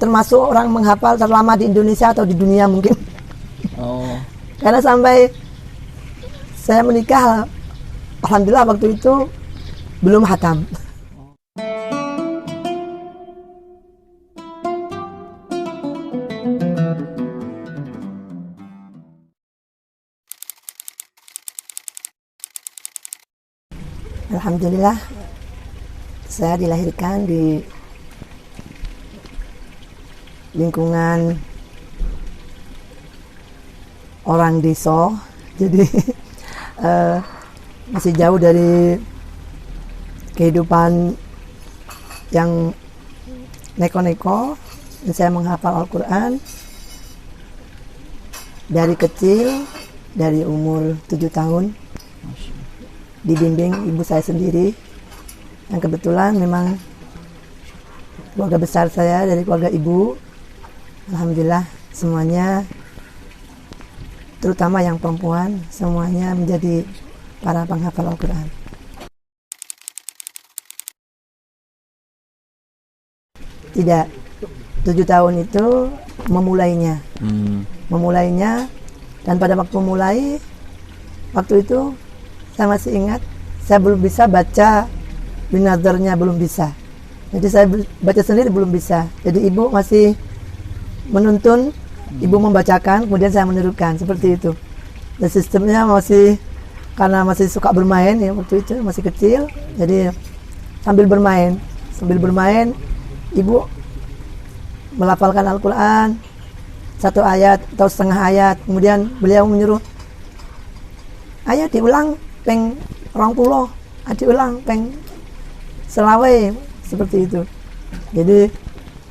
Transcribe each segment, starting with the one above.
termasuk orang menghafal terlama di Indonesia atau di dunia mungkin. Oh. Karena sampai saya menikah, alhamdulillah waktu itu belum khatam. Alhamdulillah, saya dilahirkan di lingkungan orang desa, jadi masih jauh dari kehidupan yang neko-neko. Dan saya menghafal Al-Quran dari kecil, dari umur 7 tahun. Dibimbing ibu saya sendiri, yang kebetulan memang keluarga besar saya dari keluarga ibu. Alhamdulillah semuanya, terutama yang perempuan, semuanya menjadi para penghafal Al-Quran. Tidak, 7 tahun itu memulainya. Dan pada waktu mulai, waktu itu saya masih ingat, saya belum bisa baca binazarnya, belum bisa. Jadi saya baca sendiri belum bisa. Jadi ibu masih menuntun, ibu membacakan, kemudian saya menirukan, seperti itu. Dan sistemnya masih, karena masih suka bermain ya waktu itu, masih kecil. Jadi sambil bermain, ibu melafalkan Al-Quran, 1 ayat atau setengah ayat. Kemudian beliau menyuruh, ayo diulang peng 20, diulang peng selawe, seperti itu. Jadi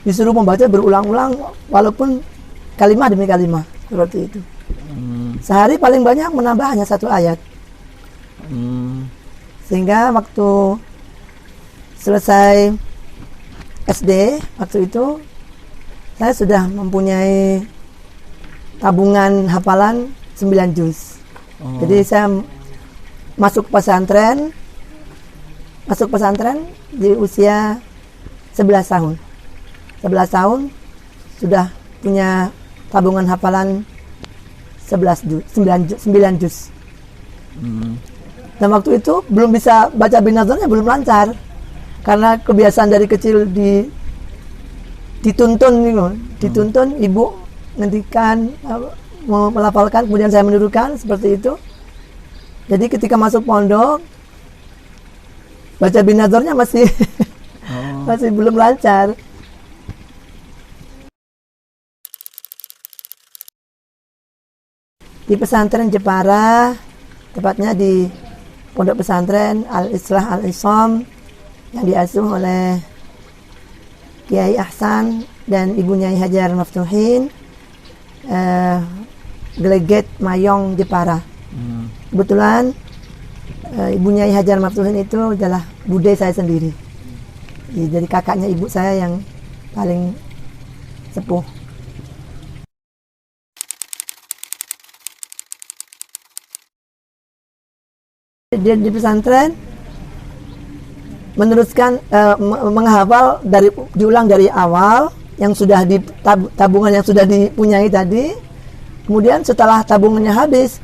disuruh membaca berulang-ulang walaupun kalimat demi kalimat, seperti itu. Sehari paling banyak menambah hanya 1 ayat. Sehingga waktu selesai SD waktu itu, saya sudah mempunyai tabungan hafalan 9 juz. Jadi saya masuk pesantren di usia 11 tahun. 11 tahun sudah punya tabungan hafalan 9 juz. Dan waktu itu belum bisa baca binazarnya, belum lancar. Karena kebiasaan dari kecil dituntun ibu ngendikan, melafalkan, kemudian saya menirukan, seperti itu. Jadi ketika masuk pondok, baca binazarnya masih masih belum lancar. Di pesantren Jepara, tepatnya di pondok pesantren Al-Islah Al-Isom yang diasuh oleh Kiai Ahsan dan Ibu Nyai Hajar Maftuhin, Geleget Mayong Jepara. Kebetulan Ibu Nyai Hajar Maftuhin itu adalah bude saya sendiri. Jadi kakaknya ibu saya yang paling sepuh. Di pesantren meneruskan menghafal diulang dari awal yang sudah di tabungan yang sudah dipunyai tadi. Kemudian setelah tabungannya habis,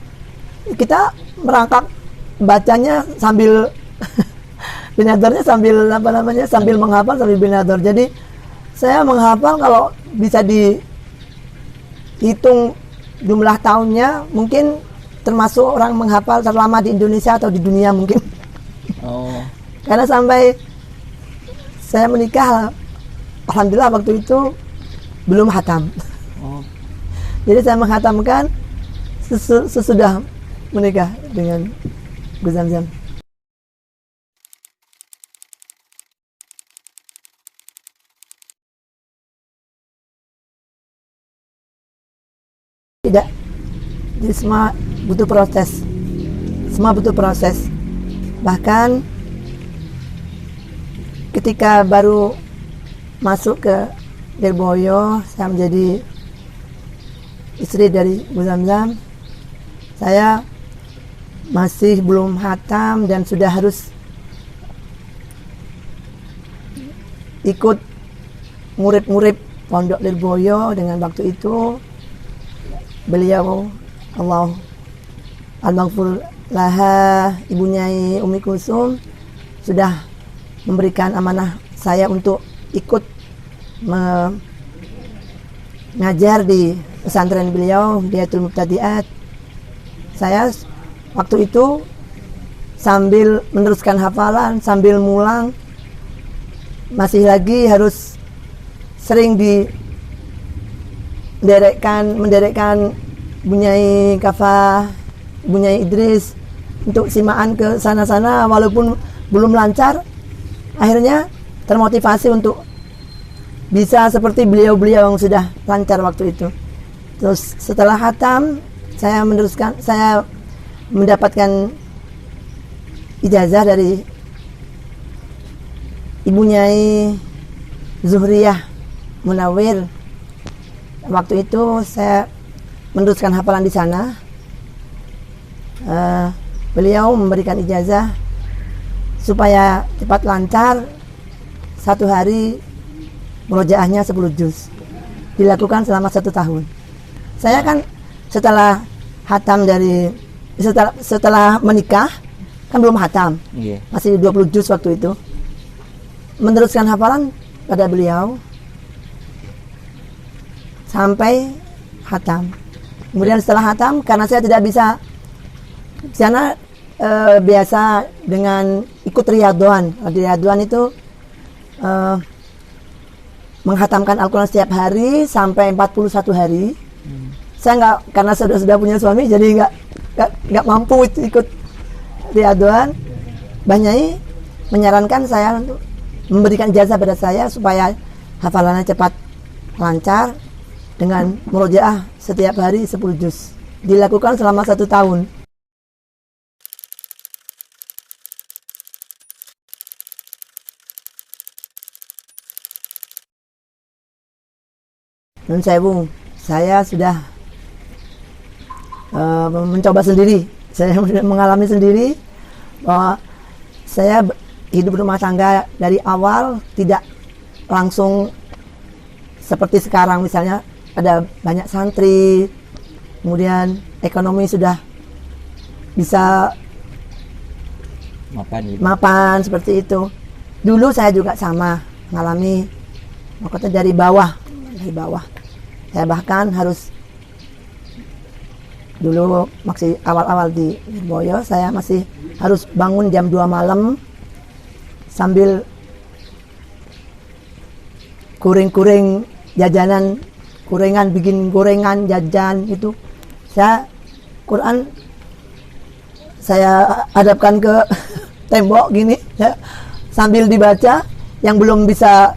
kita merangkak bacanya sambil binazarnya sambil menghafal sambil binazar. Jadi saya menghafal, kalau bisa dihitung jumlah tahunnya, mungkin termasuk orang menghafal terlama di Indonesia atau di dunia mungkin. Karena sampai saya menikah, alhamdulillah waktu itu belum khatam. Jadi saya menghatamkan sesudah menikah dengan Gus Zamzam. Tidak, jadi semua butuh proses. Bahkan ketika baru masuk ke Lirboyo, saya menjadi istri dari Gus Zamzam, saya masih belum khatam dan sudah harus ikut murid-murid Pondok Lirboyo dengan waktu itu beliau Allah al-maghfur laha, Ibu Nyai Umi Kulsum sudah memberikan amanah saya untuk ikut mengajar di pesantren beliau Hidayatul Mubtadi'at. Saya waktu itu sambil meneruskan hafalan, sambil mulang, masih lagi harus sering menderekkan Bunyai Kafah, Bunyai Idris untuk simaan ke sana-sana walaupun belum lancar. Akhirnya termotivasi untuk bisa seperti beliau-beliau yang sudah lancar waktu itu. Terus setelah khatam saya mendapatkan ijazah dari Ibu Nyai Zuhriyah Munawir. Waktu itu saya meneruskan hafalan di sana. Beliau memberikan ijazah supaya cepat lancar. Satu hari murojaahnya 10 juz. Dilakukan selama 1 tahun. Saya kan setelah menikah kan belum hatam. Masih 20 juz waktu itu. Meneruskan hafalan pada beliau sampai hatam. Kemudian setelah hatam, karena saya tidak bisa di sana biasa dengan ikut riyadwan. Di riyadwan itu menghatamkan Al-Quran setiap hari sampai 41 hari. Saya nggak, karena sudah punya suami, jadi nggak mampu ikut riyadwan. Mbah Nyai menyarankan saya untuk memberikan ijazah pada saya supaya hafalannya cepat lancar dengan murojaah setiap hari 10 juz. Dilakukan selama 1 tahun. Nun sewu, saya sudah mencoba sendiri. Saya mengalami sendiri bahwa saya hidup rumah tangga dari awal tidak langsung seperti sekarang, misalnya ada banyak santri, kemudian ekonomi sudah bisa mapan seperti itu. Dulu saya juga sama mengalami, makanya dari bawah. Saya bahkan harus dulu masih awal-awal di Lirboyo, saya masih harus bangun jam 2 malam sambil kuring-kuring jajanan, kurengan, bikin gorengan, jajan itu. Quran saya hadapkan ke tembok gini ya, sambil dibaca. Yang belum bisa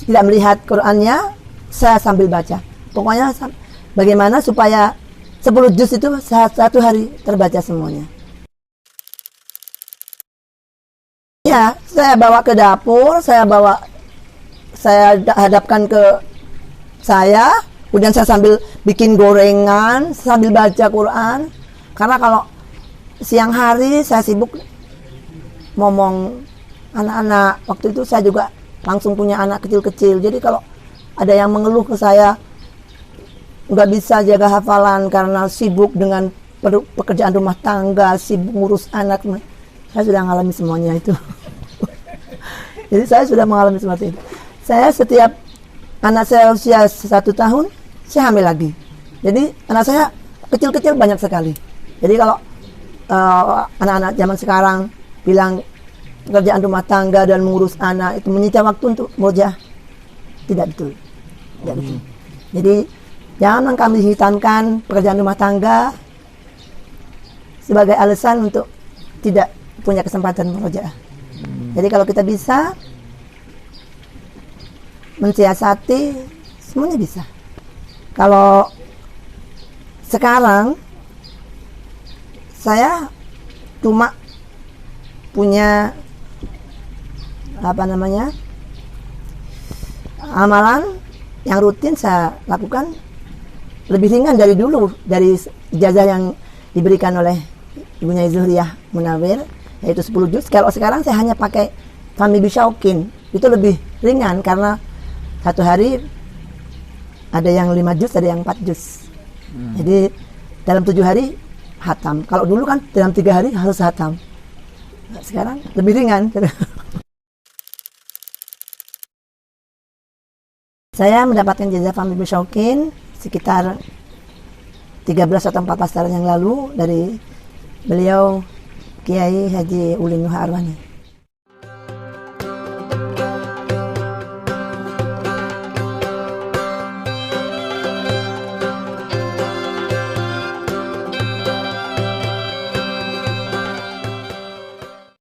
tidak melihat Qurannya, saya sambil baca. Pokoknya bagaimana supaya 10 juz itu satu hari terbaca semuanya. Ya, saya bawa ke dapur, saya hadapkan ke saya, kemudian saya sambil bikin gorengan, sambil baca Quran. Karena kalau siang hari saya sibuk ngomong anak-anak. Waktu itu saya juga langsung punya anak kecil-kecil. Jadi kalau ada yang mengeluh ke saya, nggak bisa jaga hafalan karena sibuk dengan pekerjaan rumah tangga, sibuk ngurus anak. Saya sudah mengalami semuanya itu. Jadi saya sudah mengalami seperti itu. Saya setiap anak saya usia 1 tahun, saya hamil lagi. Jadi anak saya kecil-kecil banyak sekali. Jadi kalau anak-anak zaman sekarang bilang pekerjaan rumah tangga dan mengurus anak itu menyita waktu untuk murojaah, tidak betul. Tidak betul. Jadi jangan kami hitamkan pekerjaan rumah tangga sebagai alasan untuk tidak punya kesempatan murojaah. Jadi kalau kita bisa mensiasati, semuanya bisa. Kalau sekarang saya cuma punya amalan yang rutin saya lakukan lebih ringan dari dulu, dari ijazah yang diberikan oleh Ibu Nyai Zuhriyah Munawir, yaitu 10 juz. Kalau sekarang saya hanya pakai Fahmi Bisyauqin, itu lebih ringan karena Satu hari ada yang 5 juz, ada yang 4 juz. Jadi dalam 7 hari hatam. Kalau dulu kan dalam 3 hari harus hatam. Sekarang lebih ringan. Saya mendapatkan ijazah Fahmi bin Syauqin sekitar 13 atau 14 tahun yang lalu dari beliau Kiai Haji Ulin Nuha Arwani.